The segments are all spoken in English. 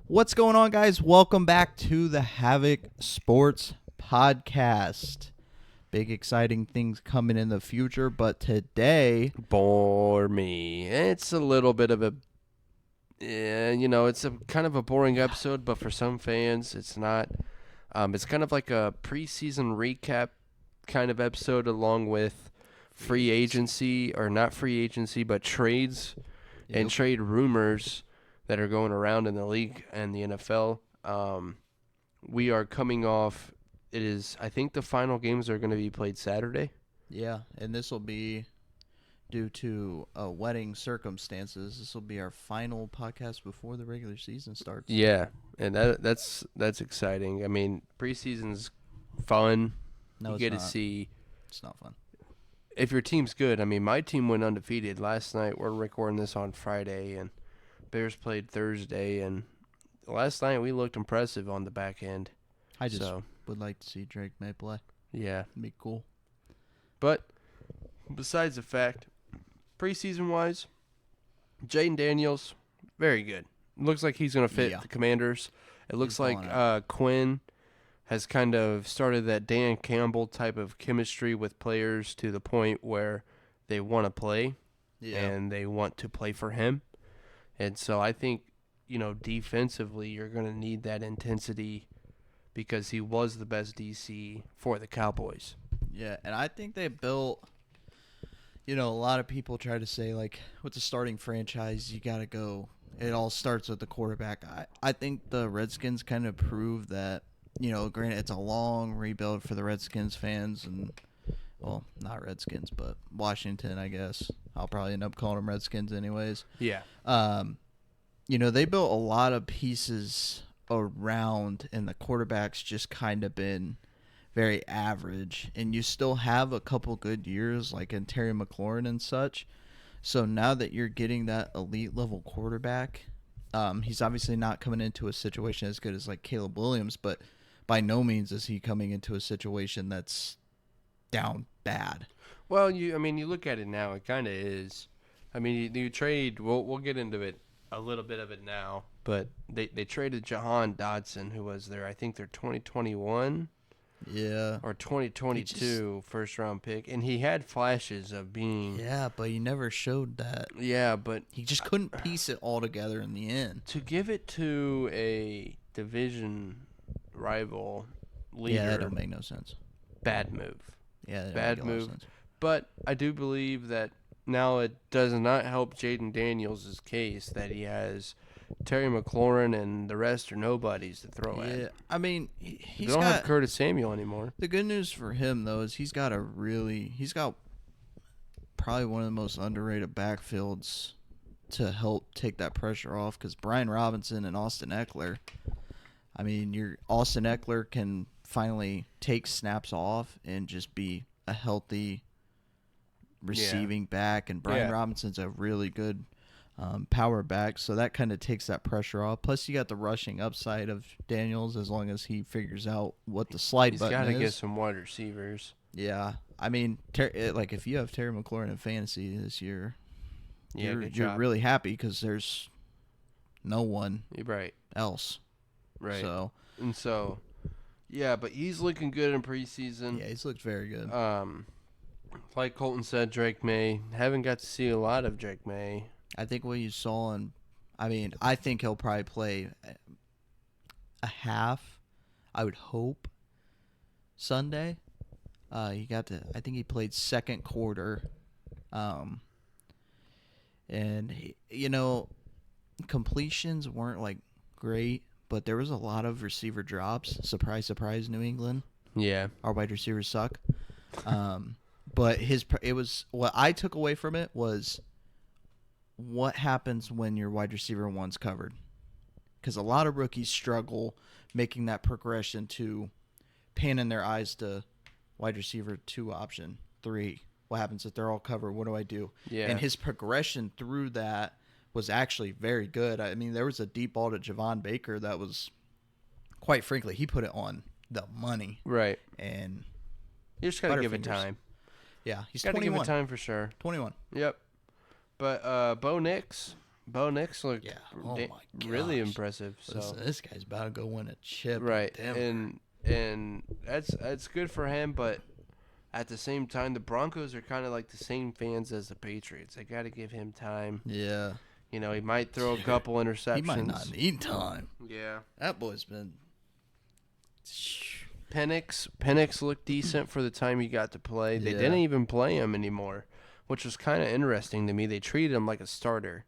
What's going on, guys? Welcome back to the Havoc Sports Podcast. Big exciting things coming in the future, but today... Bore me. It's a little bit of a, it's a kind of a boring episode, but for some fans, it's not. It's kind of like a preseason recap kind of episode along with free agency, or not free agency, but trades and trade rumors that are going around in the league and the NFL. We are coming off, I think the final games are going to be played Saturday. Yeah, and this will be due to wedding circumstances. This will be our final podcast before the regular season starts. Yeah, and that's exciting. I mean, preseason's fun. No, you get to see. It's not fun. If your team's good. I mean, my team went undefeated last night. We're recording this on Friday, and Bears played Thursday, and last night we looked impressive on the back end. I just would like to see Drake May play. Yeah. It'd be cool. But besides the fact, preseason-wise, Jaden Daniels, very good. Looks like he's going to fit the Commanders. It looks like Quinn has kind of started that Dan Campbell type of chemistry with players to the point where they want to play and they want to play for him. And so I think, defensively you're going to need that intensity because he was the best DC for the Cowboys. Yeah, and I think they built, a lot of people try to say, like, with the starting franchise, you got to go. It all starts with the quarterback. I think the Redskins kind of proved that, granted, it's a long rebuild for the Redskins fans and, well, not Redskins, but Washington, I guess. I'll probably end up calling them Redskins anyways. Yeah. They built a lot of pieces around, and the quarterback's just kind of been very average. And you still have a couple good years, like in Terry McLaurin and such. So now that you're getting that elite level quarterback, he's obviously not coming into a situation as good as like Caleb Williams, but by no means is he coming into a situation that's down bad. Well, you look at it now, it kind of is. I mean, you trade. We'll get into it a little bit of it now, but they traded Jahan Dotson, who was their 2021. Yeah. Or 2022 first-round pick. And he had flashes of being... Yeah, but he never showed that. Yeah, but... He just couldn't piece it all together in the end. To give it to a division rival leader... Yeah, that don't make no sense. Bad move. Yeah, that bad don't make a lot move. of sense. But I do believe that now it does not help Jaden Daniels' case that he has... Terry McLaurin and the rest are nobodies to throw at. Yeah, I mean, he's they don't have Curtis Samuel anymore. The good news for him, though, is he's got probably one of the most underrated backfields to help take that pressure off, because Brian Robinson and Austin Eckler, I mean, Austin Eckler can finally take snaps off and just be a healthy receiving back, and Brian Robinson's a really good power back, so that kind of takes that pressure off. Plus, you got the rushing upside of Daniels as long as he figures out what the slide button is. He's got to get some wide receivers. Yeah. I mean, like if you have Terry McLaurin in fantasy this year, you're really happy because there's no one else. Right. So, but he's looking good in preseason. Yeah, he's looked very good. Like Colton said, Drake May. Haven't got to see a lot of Drake May. I think what you saw I think he'll probably play a half, I would hope, Sunday. I think he played second quarter. And, completions weren't, like, great, but there was a lot of receiver drops. Surprise, surprise, New England. Yeah. Our wide receivers suck. But what I took away from it was what happens when your wide receiver one's covered. Because a lot of rookies struggle making that progression to panning their eyes to wide receiver 2 option 3. What happens if they're all covered? What do I do? Yeah. And his progression through that was actually very good. I mean, there was a deep ball to Javon Baker that was, quite frankly, he put it on the money. Right. And you just got to give it time. Yeah, he's gotta 21. Give it time for sure. 21. Yep. But Bo Nix, Bo Nix looked Oh my gosh. really impressive. Listen, this guy's about to go win a chip. Right, and that's good for him, but at the same time, the Broncos are kind of like the same fans as the Patriots. They got to give him time. Yeah. You know, he might throw a couple interceptions. He might not need time. Yeah. That boy's been. Penix looked decent for the time he got to play. They didn't even play him anymore, which was kind of interesting to me. They treated him like a starter.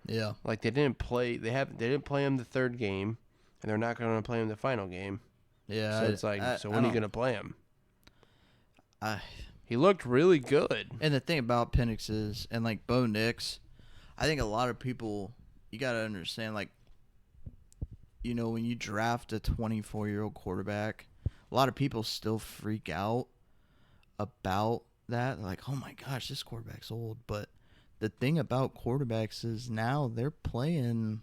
Yeah. Like they didn't play. They didn't play him the third game, and they're not going to play him the final game. Yeah. So it's like, when are you going to play him? He looked really good. And the thing about Penix is, and like Bo Nix, I think a lot of people, you got to understand, like, you know, when you draft a 24-year-old quarterback, a lot of people still freak out about that. They're like, oh my gosh, this quarterback's old. But the thing about quarterbacks is now they're playing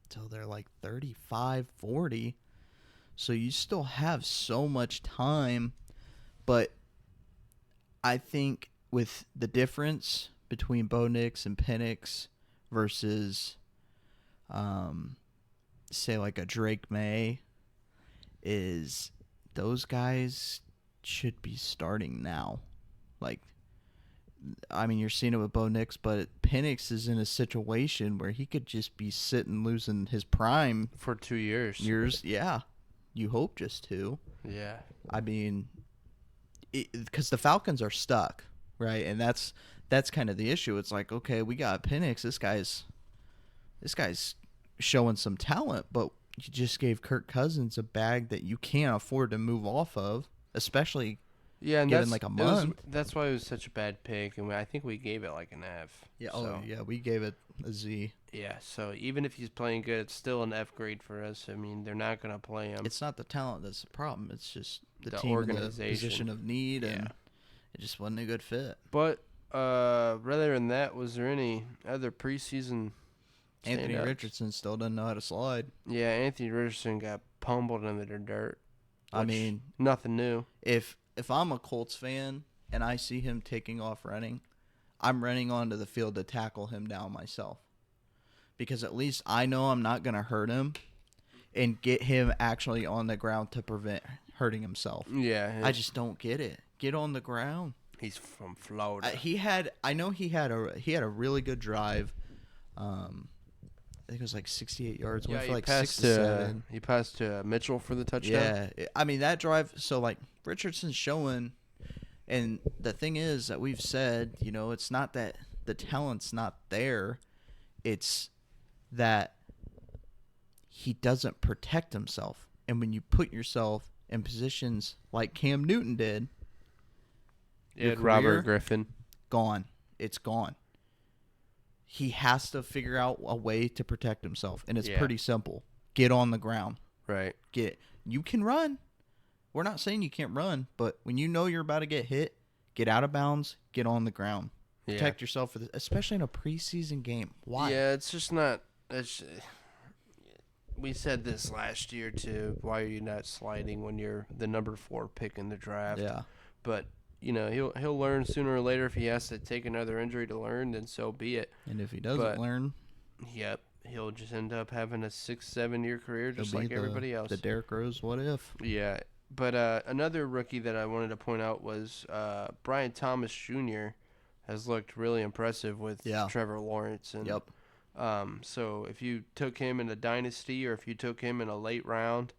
till they're like 35, 40. So you still have so much time. But I think with the difference between Bo Nix and Penix versus, say, like a Drake May, is those guys should be starting now. Like, I mean, you're seeing it with Bo Nix, but Penix is in a situation where he could just be sitting losing his prime for 2 years. Yeah. You hope just 2. Yeah. I mean, because the Falcons are stuck, right? And that's kind of the issue. It's like, okay, we got Penix. This guy's showing some talent, but you just gave Kirk Cousins a bag that you can't afford to move off of, especially and given like a month. That's why it was such a bad pick, and I think we gave it like an F. Yeah. So. Oh, yeah. We gave it a Z. Yeah. So even if he's playing good, it's still an F grade for us. I mean, they're not gonna play him. It's not the talent that's the problem. It's just the team organization, in the position of need, and it just wasn't a good fit. But rather than that, was there any other preseason? Anthony Richardson still doesn't know how to slide. Yeah, Anthony Richardson got pummeled into the dirt. I mean, nothing new. If I'm a Colts fan and I see him taking off running, I'm running onto the field to tackle him down myself. Because at least I know I'm not going to hurt him and get him actually on the ground to prevent hurting himself. Yeah. I just don't get it. Get on the ground. He's from Florida. I know he had a really good drive. I think it was like 68 yards. Yeah, went for like 6 to 7. He passed to Mitchell for the touchdown. Yeah. I mean, that drive, so like Richardson's showing, and the thing is that we've said, you know, it's not that the talent's not there. It's that he doesn't protect himself. And when you put yourself in positions like Cam Newton did, Robert Griffin. Gone. It's gone. He has to figure out a way to protect himself, and it's pretty simple. Get on the ground. Right. You can run. We're not saying you can't run, but when you know you're about to get hit, get out of bounds, get on the ground. Protect yourself, for this, especially in a preseason game. Why? Yeah, it's just not. We said this last year, too. Why are you not sliding when you're the number 4 pick in the draft? Yeah. But you know, he'll learn sooner or later. If he has to take another injury to learn, then so be it. And if he doesn't learn, he'll just end up having a 6-7 year career just like everybody else. The Derrick Rose, what if? Yeah, but another rookie that I wanted to point out was Brian Thomas Jr. has looked really impressive with Trevor Lawrence. And, so if you took him in a dynasty or if you took him in a late round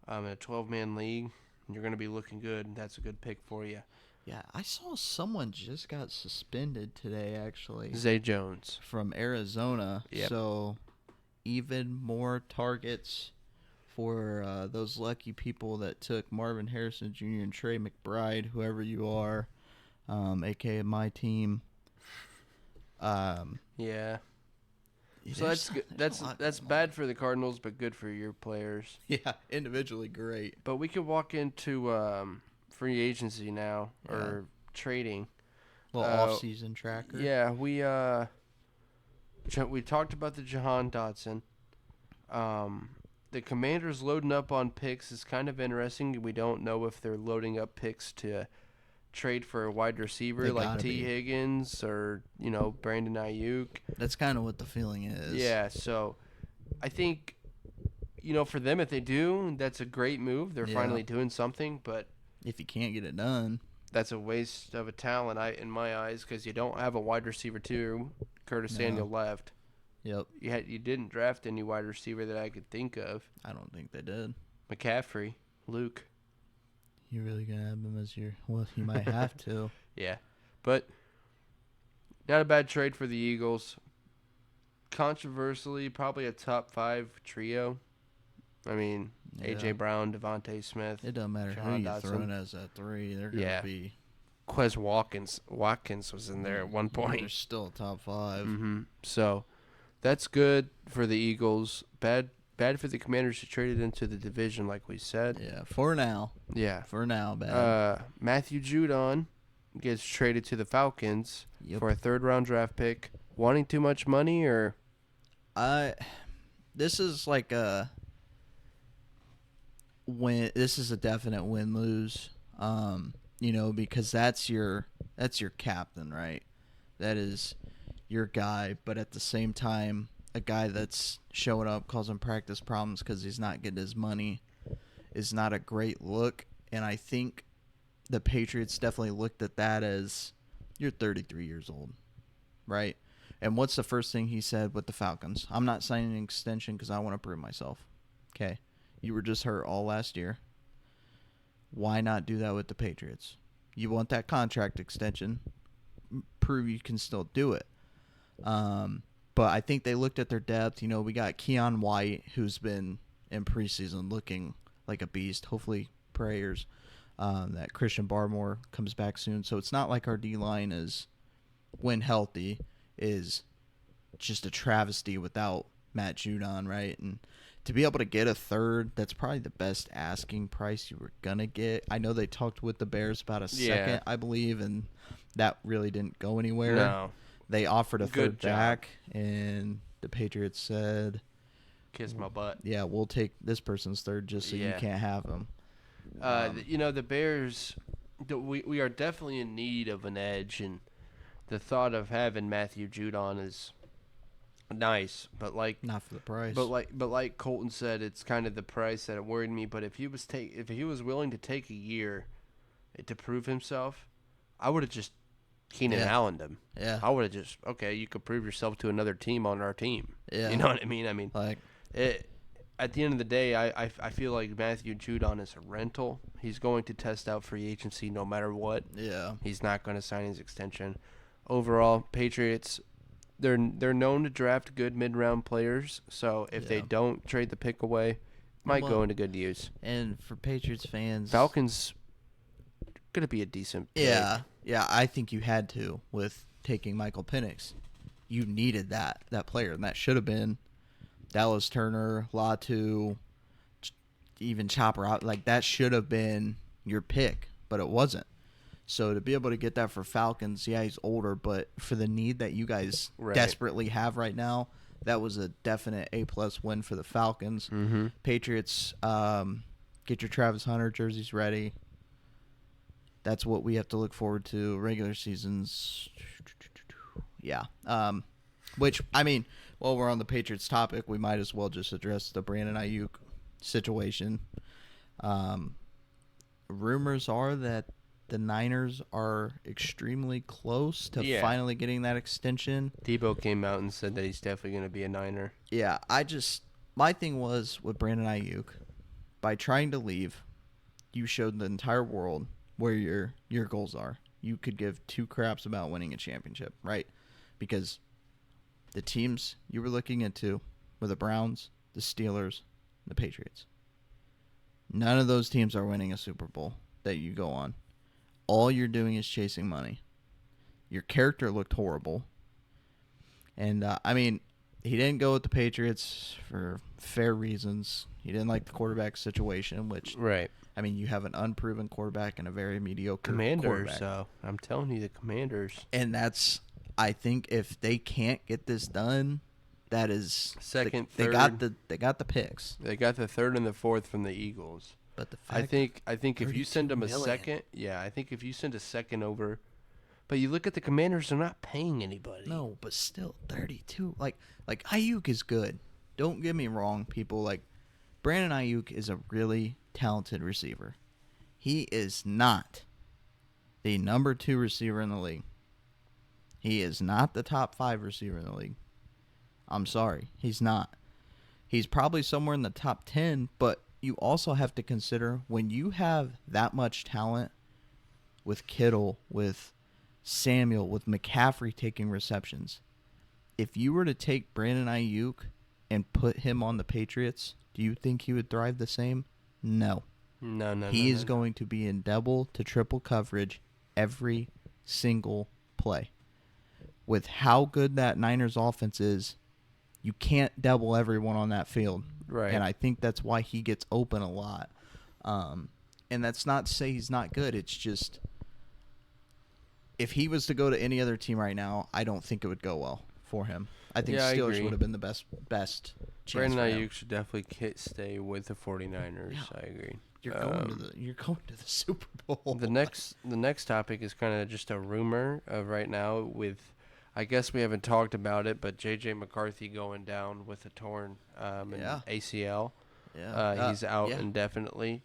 in a 12-man league, you're going to be looking good. That's a good pick for you. Yeah, I saw someone just got suspended today, actually. Zay Jones. From Arizona. Yep. So even more targets for those lucky people that took Marvin Harrison Jr. and Trey McBride, whoever you are, a.k.a. my team. Yeah. So that's good. That's bad for the Cardinals, but good for your players. Yeah, individually great. But we could walk into free agency now or trading. Off-season tracker. Yeah, we talked about the Jahan Dotson. The Commanders loading up on picks is kind of interesting. We don't know if they're loading up picks to trade for a wide receiver They like gotta T. be. Higgins or, Brandon Ayuk. That's kind of what the feeling is. Yeah, so I think, for them, if they do, that's a great move. They're finally doing something, but if you can't get it done, that's a waste of a talent in my eyes because you don't have a wide receiver too. Curtis Samuel left. Yep. You didn't draft any wide receiver that I could think of. I don't think they did. McCaffrey, Luke. You really gonna have him as your? Well, you might have to. Yeah, but not a bad trade for the Eagles. Controversially, probably a top 5 trio. I mean, A.J. Brown, Devontae Smith. It doesn't matter Jahan who you Dotson. throw in as that 3. They're gonna be. Quez Watkins was in there at one point. They're still top 5. Mm-hmm. So that's good for the Eagles. Bad for the Commanders who traded into the division, like we said. Yeah, for now. Yeah. For now, bad. Matthew Judon gets traded to the Falcons for a 3rd-round draft pick. Wanting too much money, or? This is like a win. This is a definite win-lose. Because that's your captain, right? That is your guy, but at the same time, a guy that's showing up causing practice problems because he's not getting his money is not a great look. And I think the Patriots definitely looked at that as, you're 33 years old, right? And what's the first thing he said with the Falcons? I'm not signing an extension because I want to prove myself. Okay. You were just hurt all last year. Why not do that with the Patriots? You want that contract extension. Prove you can still do it. But I think they looked at their depth. We got Keon White, who's been in preseason looking like a beast. Hopefully, prayers that Christian Barmore comes back soon. So it's not like our D-line is, when healthy, is just a travesty without Matt Judon, right? And to be able to get a 3rd, that's probably the best asking price you were going to get. I know they talked with the Bears about a second, I believe, and that really didn't go anywhere. No. They offered a 3rd back, and the Patriots said, kiss my butt. Yeah, we'll take this person's 3rd just so you can't have him. The Bears, we are definitely in need of an edge, and the thought of having Matthew Judon is nice, but not for the price. But like Colton said, it's kind of the price that worried me. But if he was willing to take a year to prove himself, I would have just Keenan Allen'd him. Yeah, I would have just you could prove yourself to another team on our team. Yeah, you know what I mean. I mean, like at the end of the day, I feel like Matthew Judon is a rental. He's going to test out free agency no matter what. Yeah, he's not going to sign his extension. Overall, Patriots, they're known to draft good mid-round players, so if they don't trade the pick away, might go into good use. And for Patriots fans, Falcons going to be a decent pick. Yeah, I think you had to with taking Michael Penix. You needed that player, and that should have been Dallas Turner, Latu, even Chopper out. Like, that should have been your pick, but it wasn't. So to be able to get that for Falcons, he's older, but for the need that you guys desperately have right now, that was a definite A+ win for the Falcons. Mm-hmm. Patriots, get your Travis Hunter jerseys ready. That's what we have to look forward to. Regular seasons, yeah. Which, I mean, while we're on the Patriots topic, we might as well just address the Brandon Ayuk situation. Rumors are that the Niners are extremely close to finally getting that extension. Debo came out and said that he's definitely going to be a Niner. Yeah, my thing was with Brandon Ayuk, by trying to leave, you showed the entire world where your goals are. You could give 2 craps about winning a championship, right? Because the teams you were looking into were the Browns, the Steelers, the Patriots. None of those teams are winning a Super Bowl that you go on. All you're doing is chasing money. Your character looked horrible. And, I mean, he didn't go with the Patriots for fair reasons. He didn't like the quarterback situation, which, right. I mean, you have an unproven quarterback and a very mediocre Commanders, so I'm telling you, the Commanders. And that's, I think, if they can't get this done, that is second, third. They got the picks. They got the 3rd and the 4th from the Eagles. But the I fact think if you send him a million. second, I think if you send a second over, but you look at the Commanders, they're not paying anybody. No, but still 32. Like Ayuk is good. Don't get me wrong, people. Like Brandon Ayuk is a really talented receiver. He is not the number 2 receiver in the league. He is not the top 5 receiver in the league. I'm sorry, he's not. He's probably somewhere in the top 10, but you also have to consider when you have that much talent with Kittle, with Samuel, with McCaffrey taking receptions. If you were to take Brandon Ayuk and put him on the Patriots, do you think he would thrive the same? No. No. He is going to be in double to triple coverage every single play. With how good that Niners offense is, you can't double everyone on that field. Right. And I think that's why he gets open a lot. And that's not to say he's not good. It's just if he was to go to any other team right now, I don't think it would go well for him. I think Steelers would have been the best chance Brandon for him. Ayuk should definitely stay with the 49ers. Yeah. I agree. You're going to the Super Bowl. The next topic is kind of just a rumor of right now with, I guess we haven't talked about it, but J.J. McCarthy going down with a torn ACL. Yeah. He's out indefinitely.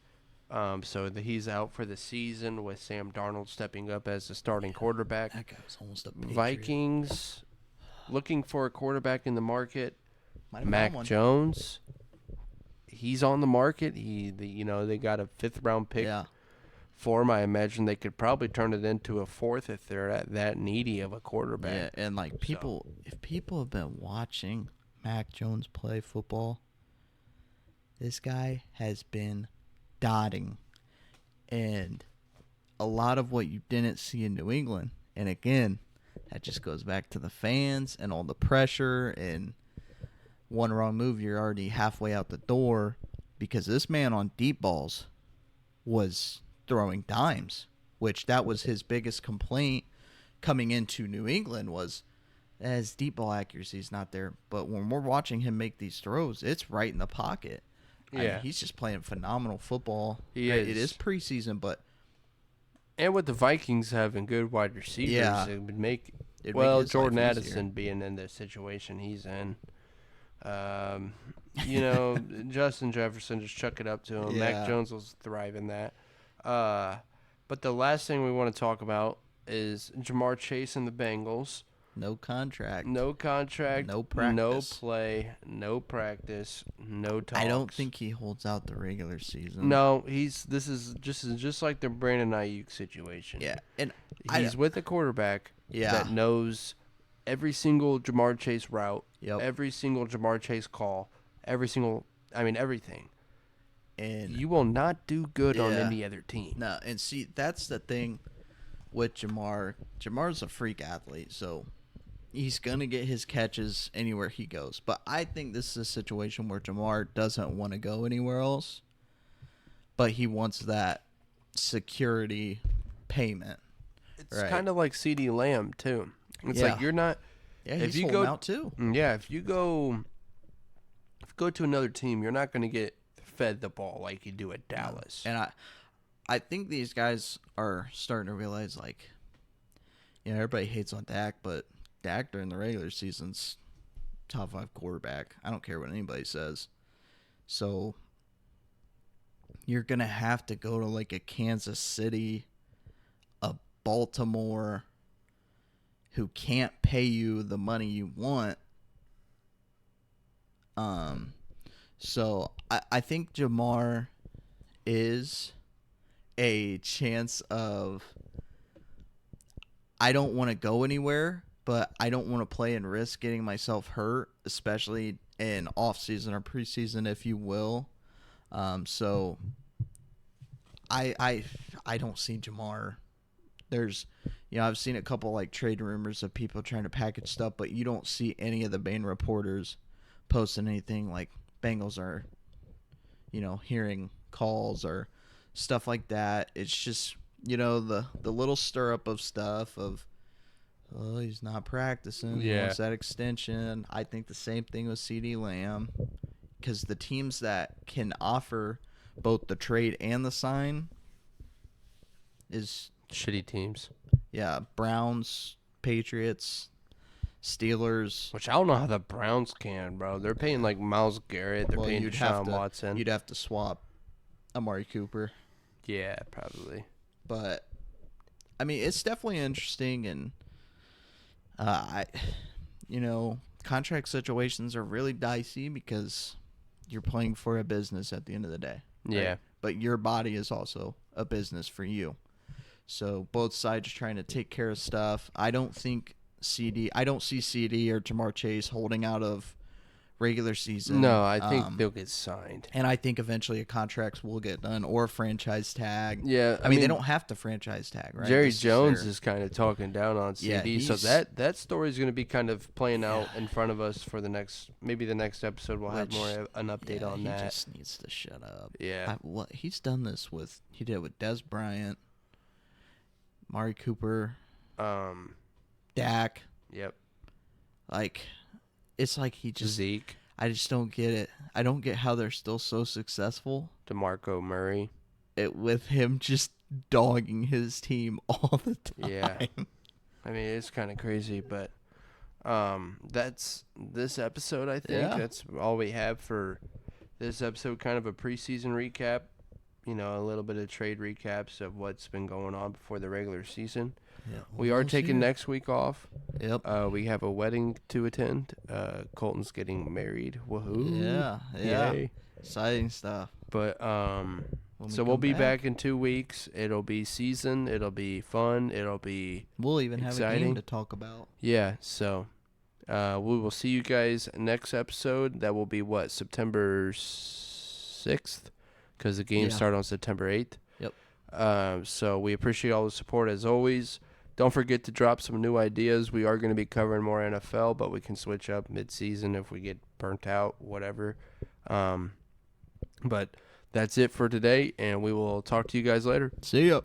So he's out for the season with Sam Darnold stepping up as the starting quarterback. That guy was almost a Patriot. Vikings looking for a quarterback in the market. Mac one. Jones. He's on the market. They got a 5th round pick for him. I imagine they could probably turn it into a 4th if they're that needy of a quarterback. Yeah, and if people have been watching Mac Jones play football, this guy has been dotting. And a lot of what you didn't see in New England, and again, that just goes back to the fans and all the pressure, and one wrong move, you're already halfway out the door, because this man on deep balls was throwing dimes, which that was his biggest complaint coming into New England was his deep ball accuracy is not there. But when we're watching him make these throws, it's right in the pocket. Yeah. I mean, he's just playing phenomenal football. He is. It is preseason, but and with the Vikings having good wide receivers, it would make Jordan Addison being in the situation he's in. Justin Jefferson, just chuck it up to him. Yeah. Mac Jones will thrive in that. But the last thing we want to talk about is Jamar Chase and the Bengals. No contract. No contract. No practice. No play. No practice. No talks. I don't think he holds out the regular season. No, this is just like the Brandon Ayuk situation. Yeah, and he's with a quarterback that knows every single Jamar Chase route, every single Jamar Chase call, everything. And you will not do good on any other team. No, and see, that's the thing with Jamar. Jamar's a freak athlete, so he's going to get his catches anywhere he goes. But I think this is a situation where Jamar doesn't want to go anywhere else, but he wants that security payment. It's kind of like CeeDee Lamb, too. It's like you're not... Yeah, he's holding out, too. Yeah, if you go to another team, you're not going to get fed the ball like you do at Dallas. And I think these guys are starting to realize, everybody hates on Dak, but Dak during the regular season's top 5 quarterback. I don't care what anybody says. So you're going to have to go to a Kansas City, a Baltimore, who can't pay you the money you want. So I think Jamar is a chance of I don't want to go anywhere, but I don't want to play and risk getting myself hurt, especially in off-season or preseason, if you will. So I don't see Jamar. There's, I've seen a couple trade rumors of people trying to package stuff, but you don't see any of the main reporters posting anything like Bengals are, hearing calls or stuff like that. It's just, the little stir-up of stuff of, oh, he's not practicing. He wants that extension. I think the same thing with CeeDee Lamb, because the teams that can offer both the trade and the sign is shitty teams. Yeah, Browns, Patriots, Steelers. Which I don't know how the Browns can, bro. They're paying like Myles Garrett. They're paying Deshaun Watson. You'd have to swap Amari Cooper. Yeah, probably. But I mean, it's definitely interesting, and contract situations are really dicey because you're playing for a business at the end of the day. Right? Yeah. But your body is also a business for you. So both sides are trying to take care of stuff. I don't see CD or Jamar Chase holding out of regular season. No, I think they'll get signed. And I think eventually a contract will get done or a franchise tag. Yeah. I mean, they don't have to franchise tag, right? Jerry Jones is kind of talking down on CD. Yeah, so that story is going to be kind of playing out in front of us for the next episode. We'll have more an update on that. He just needs to shut up. Yeah. He's done this he did it with Des Bryant, Mari Cooper, Dak. Yep. Like, it's like he just... Zeke. I just don't get it. I don't get how they're still so successful. DeMarco Murray. With him just dogging his team all the time. Yeah. I mean, it's kind of crazy, but that's this episode, I think. Yeah. That's all we have for this episode, kind of a preseason recap. A little bit of trade recaps of what's been going on before the regular season. Yeah, we are taking next week off. Yep. We have a wedding to attend. Colton's getting married. Woohoo! Yeah. Yay. Exciting stuff. But so we'll be back in 2 weeks. It'll be season. It'll be fun. It'll be We'll even exciting. have a game to talk about. Yeah. So we will see you guys next episode. That will be September 6th, because the games start on September 8th. Yep. So we appreciate all the support as always. Don't forget to drop some new ideas. We are going to be covering more NFL, but we can switch up mid-season if we get burnt out, whatever. But that's it for today, and we will talk to you guys later. See ya.